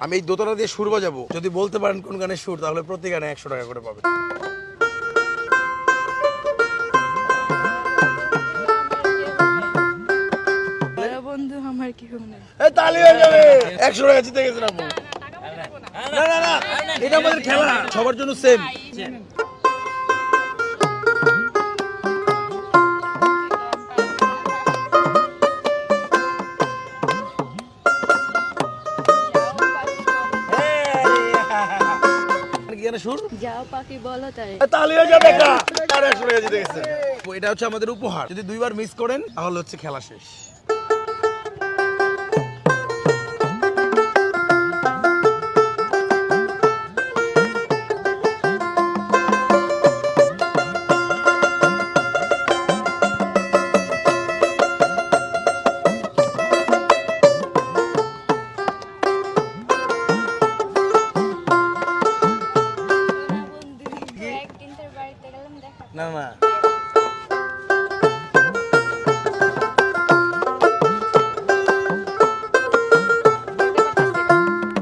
আমি এই দোতলা দিয়ে সুর বাজাবো, যদি বলতে পারেন কোন গানের সুর তাহলে প্রতি গানে 100 টাকা করে পাবে। বন্ধু আমার কি মনে তালি হয়ে যাবে, 100 টাকা জিতে গেছেন আপু। না না না, এটা আমাদের খেলা, সবার জন্য সেম। যাও পাখি বলো তাই। তালি হয়ে যাবে, আর 100 টাকা জিতে গেছেন। এটা হচ্ছে আমাদের উপহার, যদি 2 বার মিস করেন তাহলে হচ্ছে খেলা শেষ। না না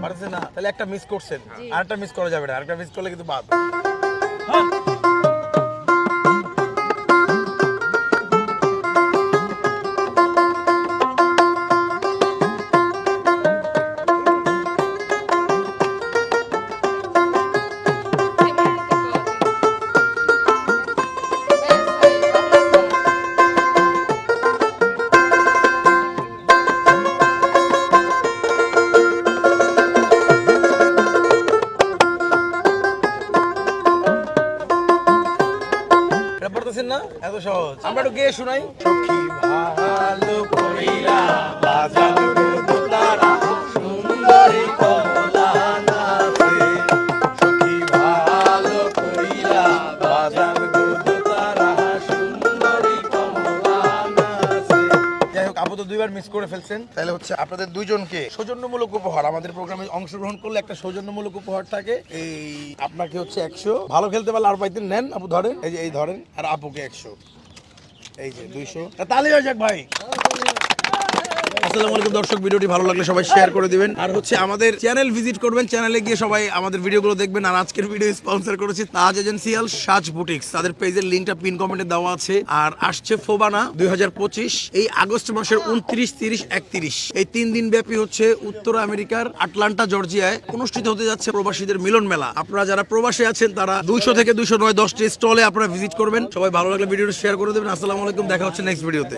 পারছে না, তাহলে একটা মিস করছেন, আরেকটা মিস করা যাবে না, আরেকটা মিস করলে কিন্তু বাদ। না এত সহজ, আমরা একটু গেয়ে শোনাই। সখী ভালো কইরা বাজালো দোতারা সুন্দরী কমলা নাচে, সখী ভালো কইরা বাজালো দোতারা সুন্দরী কমলা নাচে। যাই হোক, আপু তো 2 বার মিস করে ফেলছেন, তাহলে হচ্ছে আপনাদের দুইজনকে সৌজন্যমূলক উপহার। আমাদের প্রোগ্রামে অংশগ্রহণ করলে একটা সৌজন্যমূলক উপহার থাকে, এই আপনাকে হচ্ছে 100, ভালো খেলতে পারলে আর পাইতেন, নেন আপু ধরেন, এই যে এই ধরেন, আর আপুকে 100, এই যে 200। তালি হয়ে যাক ভাই। আসসালামু আলাইকুম দর্শক, ভিডিওটি ভালো লাগলে সবাই শেয়ার করে দিবেন, আর হচ্ছে আমাদের চ্যানেল ভিজিট করবেন, চ্যানেলে গিয়ে সবাই আমাদের ভিডিওগুলো দেখবেন। আর আজকের ভিডিও স্পন্সর করেছে তাজ এজেন্সিয়াল সাজ বুটিক্স, তাদের পেজের লিংকটা পিন কমেন্টে দেওয়া আছে। আর আসছে ফোবানা 2025, এই আগস্ট মাসের 29, 30, 31, এই 3 দিন ব্যাপী হচ্ছে উত্তর আমেরিকার আটলান্টা জর্জিয়ায় অনুষ্ঠিত হতে যাচ্ছে প্রবাসীদের মিলন মেলা। আপনারা যারা প্রবাসী আছেন তারা 200 থেকে 209 10টি স্টলে আপনারা ভিজিট করবেন। সবাই ভালো লাগলে ভিডিওটা শেয়ার করে দেবেন। আসসালামু আলাইকুম, দেখা হচ্ছে নেক্সট ভিডিওতে।